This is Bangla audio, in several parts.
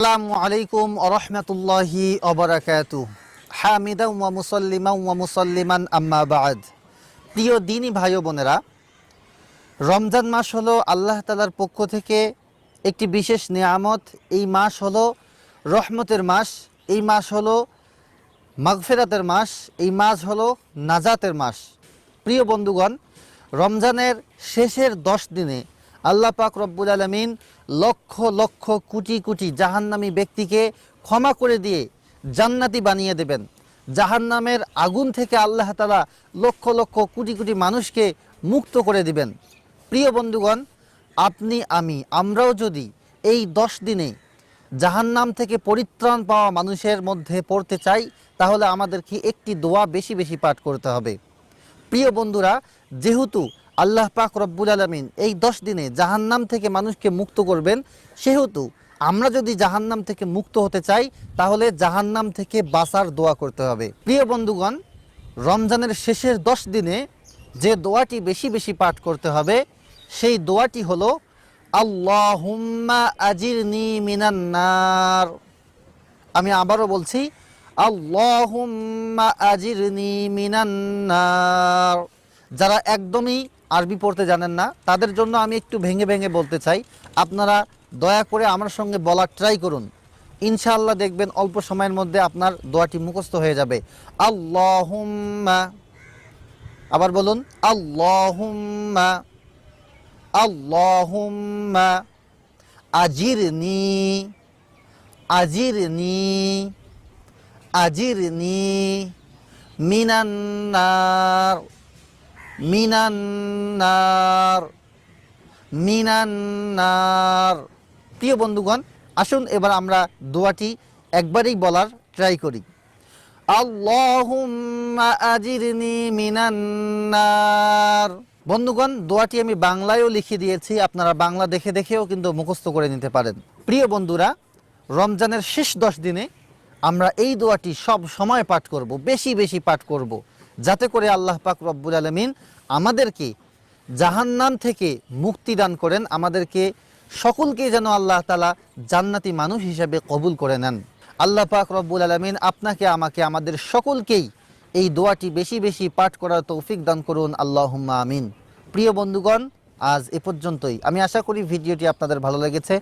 আসসালামু আলাইকুম ওয়া রাহমাতুল্লাহি ওয়া বারাকাতুহু। হামিদান ওয়া মুসাল্লিমান আম্মা বা'দ। প্রিয় দ্বীনি ভাই ও বোনেরা, রমজান মাস হলো আল্লাহ তাআলার পক্ষ থেকে একটি বিশেষ নিয়ামত। এই মাস হলো রহমতের মাস, এই মাস হলো মাগফিরাতের মাস, এই মাস হলো নাজাতের মাস। প্রিয় বন্ধুগণ, রমজানের শেষের 10 দিনে আল্লাহ পাক রব্বুল আলামিন লক্ষ লক্ষ কোটি কোটি জাহান্নামী ব্যক্তিকে ক্ষমা করে দিয়ে জান্নাতি বানিয়ে দেবেন। জাহান্নামের আগুন থেকে আল্লাহ তাআলা লক্ষ লক্ষ কোটি কোটি মানুষকে মুক্ত করে দিবেন। প্রিয় বন্ধুগণ, আপনি আমরাও যদি এই 10 দিনে জাহান্নাম থেকে পরিত্রাণ পাওয়া মানুষের মধ্যে পড়তে চাই, তাহলে আমাদেরকে একটি দোয়া বেশি বেশি পাঠ করতে হবে। প্রিয় বন্ধুরা, যেহেতু আল্লাহ পাক রব্বুল আলামিন এই 10 দিনে জাহান্নাম থেকে মানুষকে মুক্ত করবেন, সেহেতু আমরা যদি জাহান্নাম থেকে মুক্ত হতে চাই, তাহলে জাহান্নাম থেকে বাঁচার দোয়া করতে হবে। প্রিয় বন্ধুগণ, রমজানের শেষের 10 দিনে যে দোয়াটি বেশি বেশি পাঠ করতে হবে, সেই দোয়াটি হলো আল্লাহুম্মা আজিরনি মিনান নার। আমি আবারও বলছি, আল্লাহুম্মা আজিরনি মিনান নার। যারা একদমই আরবি পড়তে জানেন না, তাদের জন্য আমি একটু ভেঙে ভেঙে বলতে চাই। আপনারা দয়া করে আমার সঙ্গে বলার ট্রাই করুন, ইনশাআল্লাহ দেখবেন অল্প সময়ের মধ্যে আপনার দোয়াটি মুখস্থ হয়ে যাবে। আল্লাহুম্মা, আবার বলুন, আল্লাহুম্মা আল্লাহুম্মা আজিরনি আজিরনি আজিরনি মিনান্নার মিনান্নার মিনান্নার। প্রিয় বন্ধুগণ, আসুন এবার আমরা দোয়াটি একবারেই বলার ট্রাই করি। আল্লাহুম্মা আজিরনি মিনান্নার। বন্ধুগণ, দোয়াটি আমি বাংলায়ও লিখে দিয়েছি, আপনারা বাংলা দেখে দেখেও কিন্তু মুখস্থ করে নিতে পারেন। প্রিয় বন্ধুরা, রমজানের শেষ 10 দিনে আমরা এই দোয়াটি সব সময় পাঠ করব, বেশি বেশি পাঠ করব, যাতে করে আল্লাহ পাক রব্বুল আলামিন আমাদেরকে জাহান্নাম থেকে মুক্তি দান করেন, আমাদেরকে সকলকে যেন আল্লাহ তাআলা জান্নাতি মানুষ হিসেবে কবুল করে নেন। আল্লাহ পাক রব্বুল আলামিন আপনাকে, আমাকে, আমাদের সকলকেই এই দোয়াটি বেশি বেশি পাঠ করার তৌফিক দান করুন, আল্লাহুম্মা আমিন। প্রিয় বন্ধুগণ, আজ এ পর্যন্তই। আমি আশা করি ভিডিওটি আপনাদের ভালো লেগেছে।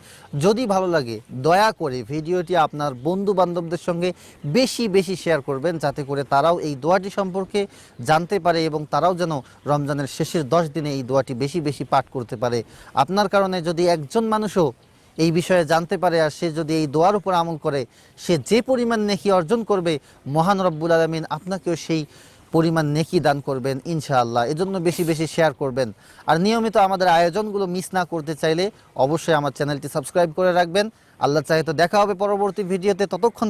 যদি ভালো লাগে, দয়া করে ভিডিওটি আপনার বন্ধু বান্ধবদের সঙ্গে বেশি বেশি শেয়ার করবেন, যাতে করে তারাও এই দোয়াটি সম্পর্কে জানতে পারে এবং তারাও যেন রমজানের শেষের 10 দিনে এই দোয়াটি বেশি বেশি পাঠ করতে পারে। আপনার কারণে যদি একজন মানুষও এই বিষয়ে জানতে পারে আর সে যদি এই দোয়ার উপর আমল করে, সে যে পরিমাণ নেকি অর্জন করবে, মহান রব্বুল আলামিন আপনাকেও সেই পরিমাণ নেকি দান করবেন ইনশাআল্লাহ। এজন্য বেশি বেশি শেয়ার করবেন। আর নিয়মিত আমাদের আয়োজনগুলো মিস না করতে চাইলে অবশ্যই আমার চ্যানেলটি সাবস্ক্রাইব করে রাখবেন। আল্লাহ চাহে তো দেখা হবে পরবর্তী ভিডিওতে। ততক্ষণ